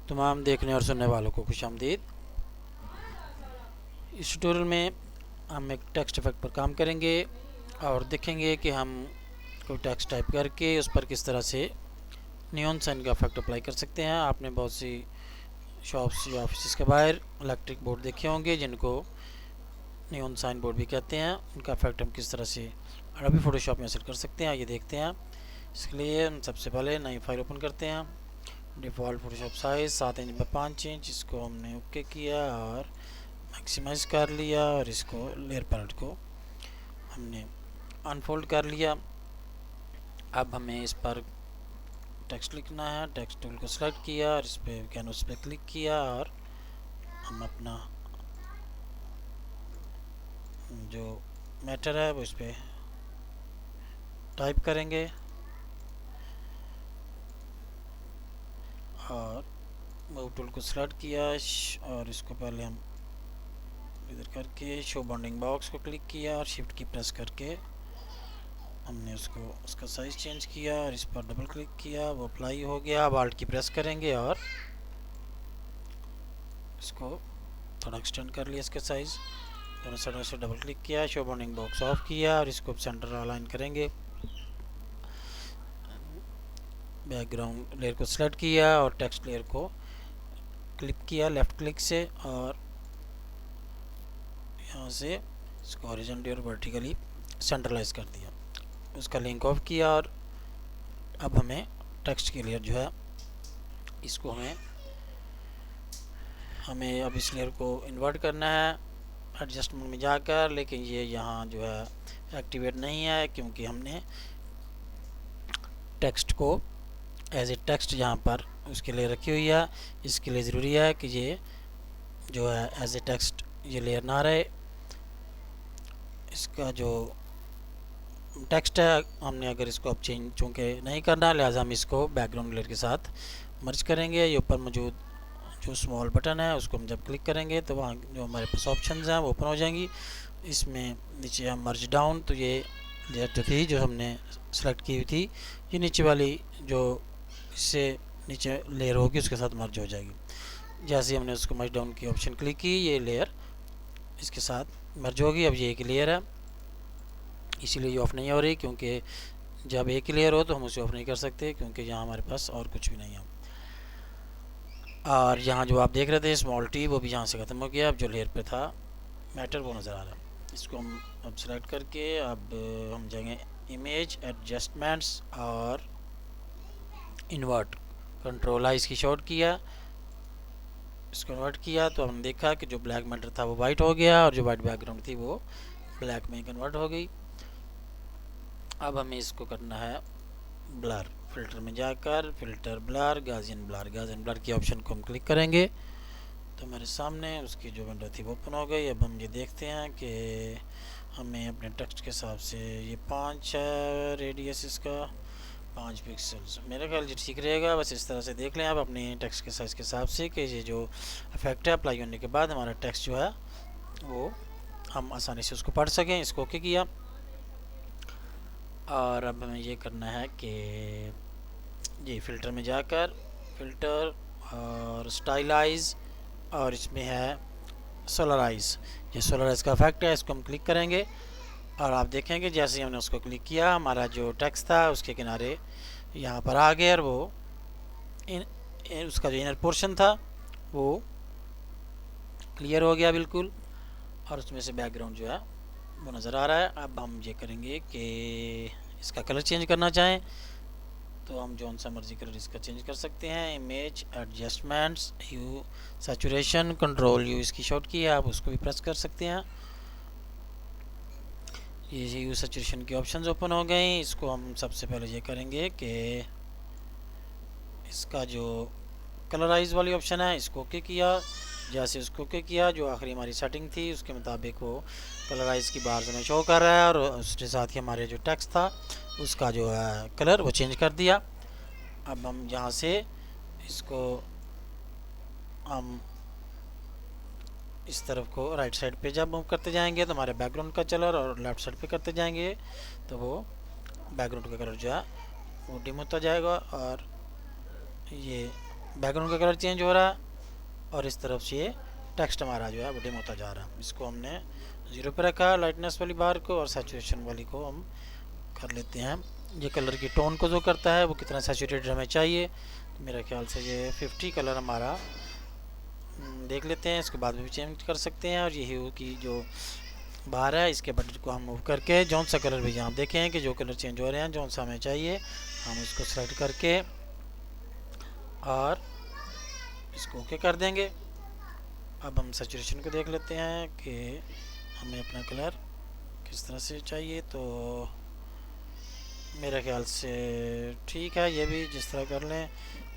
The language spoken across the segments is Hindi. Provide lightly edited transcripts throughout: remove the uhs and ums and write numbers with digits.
तमाम देखने और सुनने वालों को खुशामदीद। इस ट्यूटोरियल में हम एक टेक्स्ट इफेक्ट पर काम करेंगे और देखेंगे कि हम कोई टेक्स्ट टाइप करके उस पर किस तरह से नियॉन साइन का इफेक्ट अप्लाई कर सकते हैं। आपने बहुत सी शॉप्स या ऑफिस के बाहर इलेक्ट्रिक बोर्ड देखे होंगे जिनको नियॉन साइन बोर्ड भी कहते हैं। उनका इफेक्ट हम किस तरह से अडोबी फोटोशॉप में सेट कर सकते हैं ये देखते हैं। इसके लिए हम सबसे पहले नई फाइल ओपन करते हैं। डिफ़ॉल्ट फोटोशॉप साइज़ 7 इंच में 5 इंच, इसको हमने ओके किया और मैक्सिमाइज कर लिया और इसको लेयर पैलेट को हमने अनफोल्ड कर लिया। अब हमें इस पर टेक्स्ट लिखना है। टेक्स्ट टूल को सिलेक्ट किया और इस पर कैनवस पे क्लिक किया और हम अपना जो मैटर है वो इस पर टाइप करेंगे और मूव टूल को सिलेक्ट किया और इसको पहले हम इधर करके शो बाउंडिंग बॉक्स को क्लिक किया और शिफ्ट की प्रेस करके हमने उसका साइज़ चेंज किया और इस पर डबल क्लिक किया, वो अप्लाई हो गया। अब आल्ट की प्रेस करेंगे और इसको थोड़ा एक्सटेंड कर लिया इसका साइज़। दोनों साइडों से डबल क्लिक किया, शो बाउंडिंग बॉक्स ऑफ किया और इसको सेंटर अलाइन करेंगे। बैकग्राउंड लेयर को सिलेक्ट किया और टेक्स्ट लेयर को क्लिक किया लेफ़्ट क्लिक से और यहाँ से इसको हॉरिजॉन्टली और वर्टिकली सेंट्रलाइज कर दिया। उसका लिंक ऑफ किया और अब हमें टेक्स्ट की लेयर जो है इसको हमें अब इस लेयर को इन्वर्ट करना है एडजस्टमेंट में जाकर, लेकिन ये यहाँ जो है एक्टिवेट नहीं है क्योंकि हमने टेक्स्ट को एज ए टेक्स्ट यहाँ पर उसके लिए रखी हुई है। इसके लिए ज़रूरी है कि ये जो है एज ए टेक्स्ट ये लेयर ना रहे। इसका जो टेक्स्ट है हमने अगर इसको अब चेंज चूँकि नहीं करना, लिहाजा हम इसको बैकग्राउंड लेयर के साथ मर्ज करेंगे। ये ऊपर मौजूद जो स्मॉल बटन है उसको हम जब क्लिक करेंगे तो वहाँ जो हमारे पास ऑप्शंस हैं वो ओपन हो जाएंगी। इसमें नीचे हम मर्ज डाउन, तो ये लेयर जो थी जो हमने सेलेक्ट की हुई थी ये नीचे वाली जो इससे नीचे लेयर होगी उसके साथ मर्ज हो जाएगी। जैसे हमने उसको मर्ज डाउन की ऑप्शन क्लिक की ये लेयर इसके साथ मर्ज होगी। अब ये एक लेयर है इसीलिए ये ऑफ़ नहीं हो रही, क्योंकि जब एक लेयर हो तो हम उसे ऑफ़ नहीं कर सकते क्योंकि यहाँ हमारे पास और कुछ भी नहीं है। और यहाँ जो आप देख रहे थे स्मॉल टी वो भी यहाँ से ख़त्म हो गया। अब जो लेयर पे था मैटर वो नज़र आ रहा है। इसको हम अब सेलेक्ट करके अब हम जाएंगे इमेज एडजस्टमेंट्स और इन्वर्ट, कंट्रोल आई इसकी शॉर्ट किया, इसको इन्वर्ट किया तो हमने देखा कि जो ब्लैक मैटर था वो वाइट हो गया और जो वाइट बैकग्राउंड थी वो ब्लैक में कन्वर्ट हो गई। अब हमें इसको करना है ब्लर। फिल्टर में जाकर फिल्टर ब्लर गाजियन ब्लर की ऑप्शन को हम क्लिक करेंगे तो मेरे सामने उसकी जो विंडो थी वो ओपन हो गई। अब हम ये देखते हैं कि हमें अपने टेक्स्ट के हिसाब से ये 5 है रेडियस इसका 5 पिक्सल्स, मेरे ख्याल ये ठीक रहेगा। बस इस तरह से देख लें आप अपने टेक्स्ट के साइज़ के हिसाब से कि ये जो इफेक्ट है अप्लाई होने के बाद हमारा टेक्स्ट जो है वो हम आसानी से उसको पढ़ सकें। इसको ओके किया और अब हमें ये करना है कि ये फ़िल्टर में जाकर फ़िल्टर और स्टाइलाइज और इसमें है सोलराइज, ये सोलराइज का इफेक्ट है, इसको हम क्लिक करेंगे और आप देखेंगे जैसे ही हमने उसको क्लिक किया हमारा जो टेक्स्ट था उसके किनारे यहाँ पर आ गया और वो उसका जो इनर पोर्शन था वो क्लियर हो गया बिल्कुल और उसमें से बैकग्राउंड जो है वो नज़र आ रहा है। अब हम ये करेंगे कि इसका कलर चेंज करना चाहें तो हम जौन सा मर्जी कलर इसका चेंज कर सकते हैं। Image adjustments you saturation control you इसकी शॉर्ट की है, आप उसको भी प्रेस कर सकते हैं। ये यू सैचुरेशन की ऑप्शंस ओपन हो गई। इसको हम सबसे पहले ये करेंगे कि इसका जो कलराइज वाली ऑप्शन है इसको ओके किया। जैसे उसको ओके किया जो आखिरी हमारी सेटिंग थी उसके मुताबिक वो कलराइज की बार में शो कर रहा है और उसके साथ ही हमारे जो टेक्स्ट था उसका जो है कलर वो चेंज कर दिया। अब हम यहाँ से इसको हम इस तरफ को राइट साइड पे जब मूव करते जाएंगे तो हमारे बैकग्राउंड का कलर और लेफ़्ट साइड पे करते जाएंगे तो वो बैकग्राउंड का कलर जो है वो डिम होता जाएगा और ये बैकग्राउंड का कलर चेंज हो रहा है और इस तरफ से ये टेक्स्ट हमारा जो है वो डिम होता जा रहा है। इसको हमने 0 पे रखा लाइटनेस वाली बार को और सैचुरेशन वाली को हम कर लेते हैं। ये कलर की टोन को जो करता है वो कितना सैचुरेटेड हमें चाहिए, तो मेरे ख्याल से ये 50 कलर हमारा देख लेते हैं, इसके बाद भी चेंज कर सकते हैं। और ये ह्यू की जो बार है इसके बटन को हम मूव करके जौन सा कलर भी यहाँ देखें कि जो कलर चेंज हो रहे हैं जौन सा हमें चाहिए हम इसको सेलेक्ट करके और इसको ओके कर देंगे। अब हम सैचुरेशन को देख लेते हैं कि हमें अपना कलर किस तरह से चाहिए, तो मेरे ख्याल से ठीक है, ये भी जिस तरह कर लें।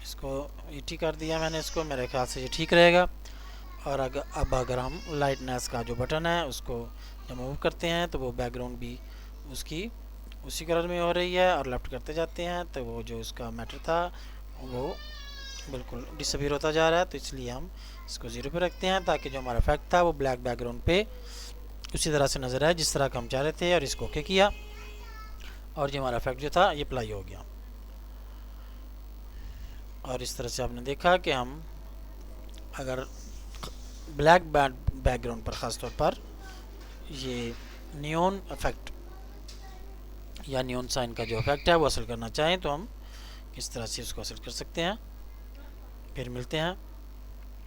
इसको 80 कर दिया मैंने इसको, मेरे ख्याल से ये ठीक रहेगा। और अब अगर हम लाइटनेस का जो बटन है उसको जब मूव करते हैं तो वो बैकग्राउंड भी उसकी उसी कलर में हो रही है, और लेफ्ट करते जाते हैं तो वो जो उसका मैटर था वो बिल्कुल डिसअपीयर होता जा रहा है। तो इसलिए हम इसको 0 पे रखते हैं ताकि जो हमारा इफेक्ट था वो ब्लैक बैकग्राउंड पे उसी तरह से नज़र आए जिस तरह का हम चाह रहे थे। और इसको ओके किया और जो हमारा इफेक्ट जो था ये अप्लाई हो गया। और इस तरह से आपने देखा कि हम अगर ब्लैक बैकग्राउंड पर ख़ास तौर पर ये नियॉन इफेक्ट या नियॉन साइन का जो इफेक्ट है वो हासिल करना चाहें तो हम इस तरह से उसको हासिल कर सकते हैं। फिर मिलते हैं।